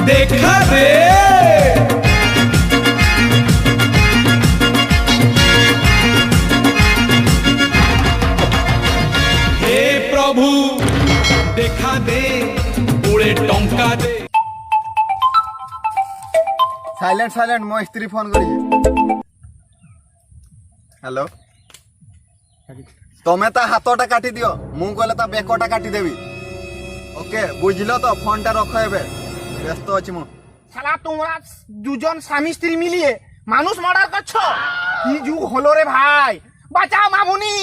देखा दे हे प्रभु देखा दे उड़े टंका दे साइलेंट साइलेंट मो स्त्री फोन करी हेलो तमे ता हाथटा काटी दियो मु कहले ता बेकटा काटी देबी ओके बुझलो तो फोनटा रखो एबे ব্যস্ত আছি মু শালা তোমরা দুজন স্বামী স্ত্রী মিলিয়ে মানুষ মার্ডার করছো কি যুগ হলো রে ভাই বাঁচাও মামুনি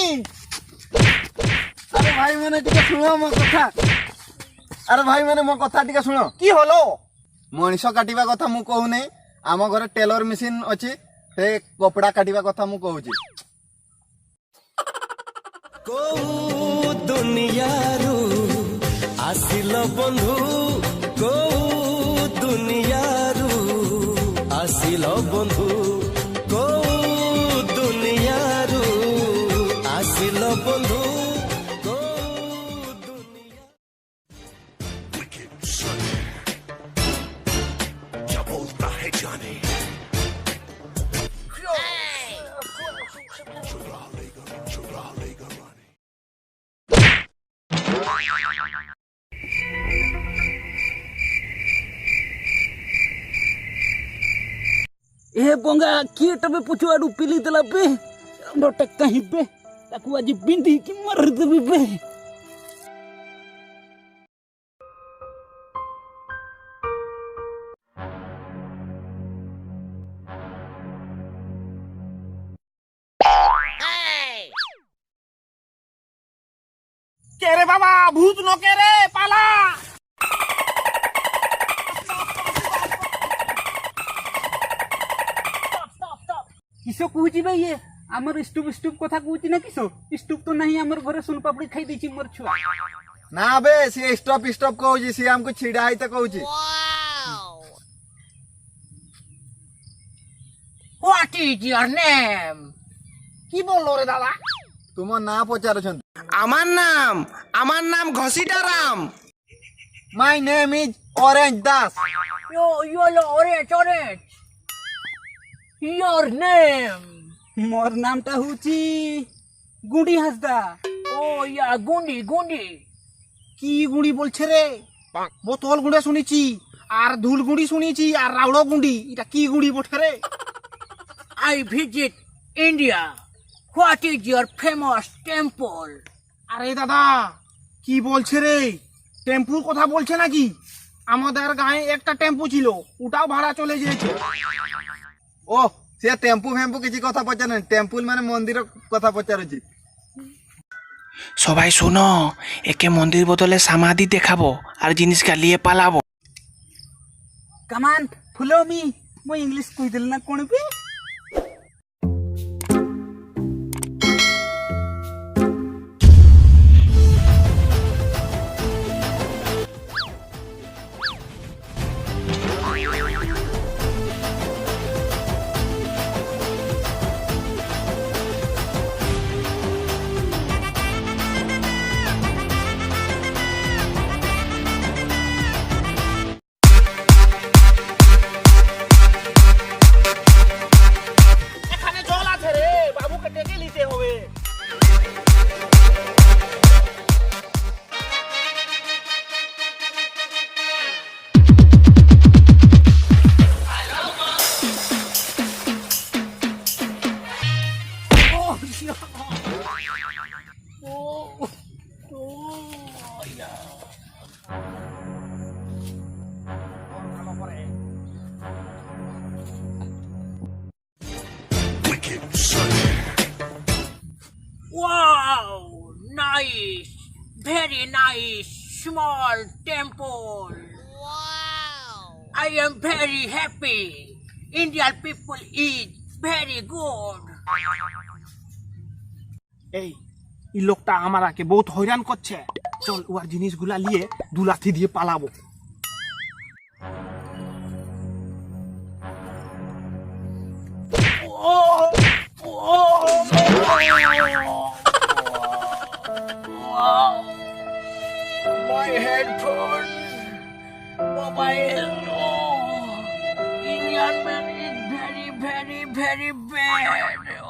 আরে ভাই মানে টিকে শুনো মো কথা আরে ভাই মানে মো কথা টিকে শুনো কি হলো মনিষ কাটিবা কথা মু কহু নাই আম ঘরে টেলর মেশিন ଅଛି সে কপড়া কাটিবা কথা মু কହୁছি কৌ দুনিয়ারু আসিল বন্ধু কৌ দুনিয়ারু আসিল বন্ধু কৌ দুনিয়ারু আসিল বন্ধু ए बंगा कीट में पुछुआडू पिली देला पे नोट कहीं पे ताकू आज बिंदी की मर देबी पे কে রে বাবা ভূত নকে রে পালা किसो कहूची भाई ये आमर स्टूप स्टूप कथा कहूची ना किसो स्टूप तो नहीं आमर घरे सुन पापड़ी खाई देची मोर छुआ না বে সে স্টপ স্টপ কହୁছি সে আমকো ছিড়া হইতে কହୁছি হোয়াট ইজ ইওর নেম কি বললো রে দাদা তোমার না পচারছন আমার নাম Ghasitaram my name is orange Das yellow orange your name मोर नाम ता हुची गुंडी हसदा ও ইয়া গুন্ডি গুন্ডি কি গুঁড়ি বলছে রে বোতল গুঁড়ে শুনেছি আর ধুল গুঁড়ি শুনেছি আর রাউড়ো গুঁড়ি এটা কি গুঁড়ি বটে রে I visit India what is your famous temple আরে দাদা কি বলছে রে টেম্পুর কথা বলছে নাকি আমাদের গায়ে একটা টেম্পু ছিল ওটাও ভাড়া চলে গিয়েছে ও সে টেম্পু ফেম্পু কিছু কথা পচারেন টেম্পুল মানে মন্দির কথা পচারুছি সবাই শোনো একে মন্দির বদলে সমাধি দেখাবো আর জিনিস গালিয়ে পালাবো कमान फुलो मी मो इंग्लिश कहि देल ना कोन पे এখানে জল আছে রে বাবুকে ডেকে নিতে হবে Wow, nice, very nice, small temple. Wow. I am very happy. Indian people eat very good. এই এই লোকটা আমাকে বহুত হয়রান করছে, চল ওর জিনিসগুলা নিয়ে দুলাথি দিয়ে পালাবো। My headphone, mobile. Oh, Indian man is very, very, very bad. Oh.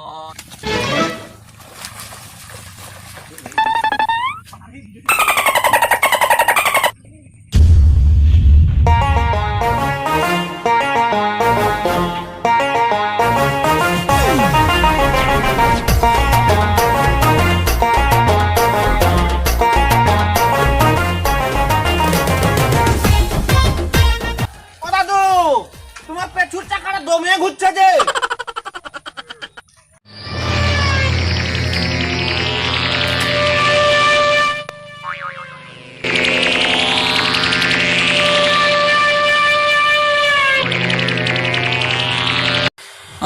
ও দাদু, তোমার পেছুর চাকাটা দমে ঘুরছে যে।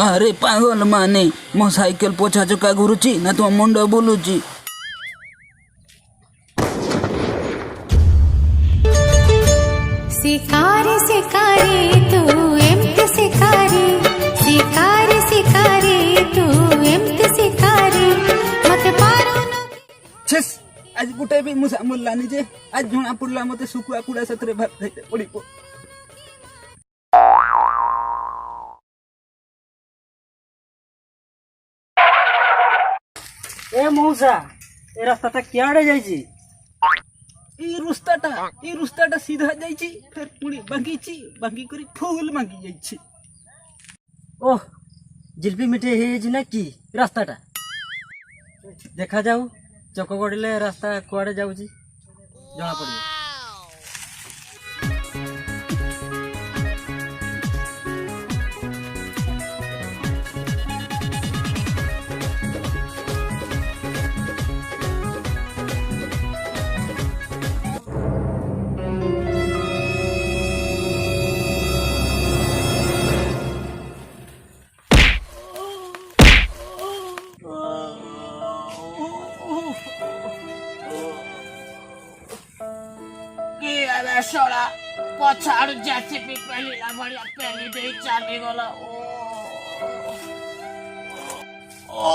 ଆରେ ପାଗଲ ମାନେ ମୋ ସାଇକେଲ ପଛା ଚକା ଘୁରୁଛି ନା ତୁମ ମୁଣ୍ଡ ବୁଲୁଛି? शिकारी शिकारी तू एमत शिकारी शिकारी शिकारी तू एमत शिकारी मत पारो ଛେସ୍ ଆଜି ଗୋଟେ ବି ମୁଁ ସାମୁଲାନି ଯେ ଆଜି ଜଣା ପଡିଲା ମତେ ଶୁଖୁଆ କୁଡା ସେଥିରେ ଭାତ ଖାଇତେ ପଡିବ। ए मौसा ए रास्ता क्याड़े जाइছি? এই রাস্তাটা সিধা যাইছি, ফের পুଣି বাঙ্কি କରି ফুল ভাঙ্গি যাইছি। ओह जिलपी मिठे ହେଇଯାଇଛି ନା କି ରାସ୍ତାଟା? ଦେଖାଯାଉ ଚକ ଗଡ଼ିଲେ ରାସ୍ତା କୁଆଡ଼େ ଯାଉଛି ଜଣା ପଡ଼ିବ। কি আরে সরা পছাড় জেসিপি পেলিলা ভଳିଆ পেলি দেই চালি গলা। ও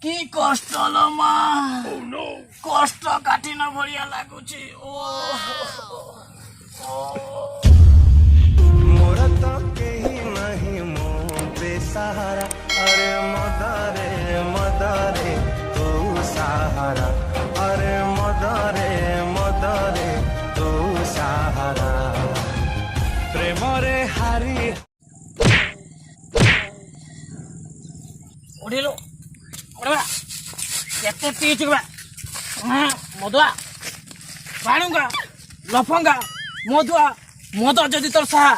কি কষ্ট লো মা, কষ্ট কাঠিন ভଳିଆ লাগুଛି। ও मोर तो केही नहीं मो बेसहारा अरे मदरे तू सहारा अरे मदरे तू सहारा प्रेमरे हारी ওড়িলো ওড়া কেতে পিছ গা মদুয়া বাণুঙ্গা লফঙ্গা মধুয়া মদ যদি তোর সাহা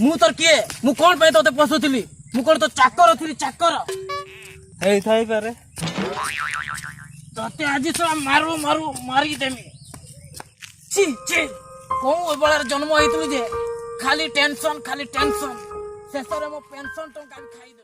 ମୁଁ তোর କିଏ? ମୁଁ କଣ ପାଇଁ ତୋତେ ପଶୁଥିଲି? ମୁଁ କଣ ତ ଚାକର ଥିଲି? ଚାକର ହେଇଥାଇପାରେ। ତତେ ଆଜି ସଳା ମାରିଦେମି। ଛି ଛି କୋଉ ଅବଳାରେ ଜନ୍ମ ହେଇଥିଲୁ ଯେ ଖାଲି ଟେନସନ ଶେଷରେ ମୋ ପେନସନ ଟଙ୍କା ବି ଖାଇଦେବି।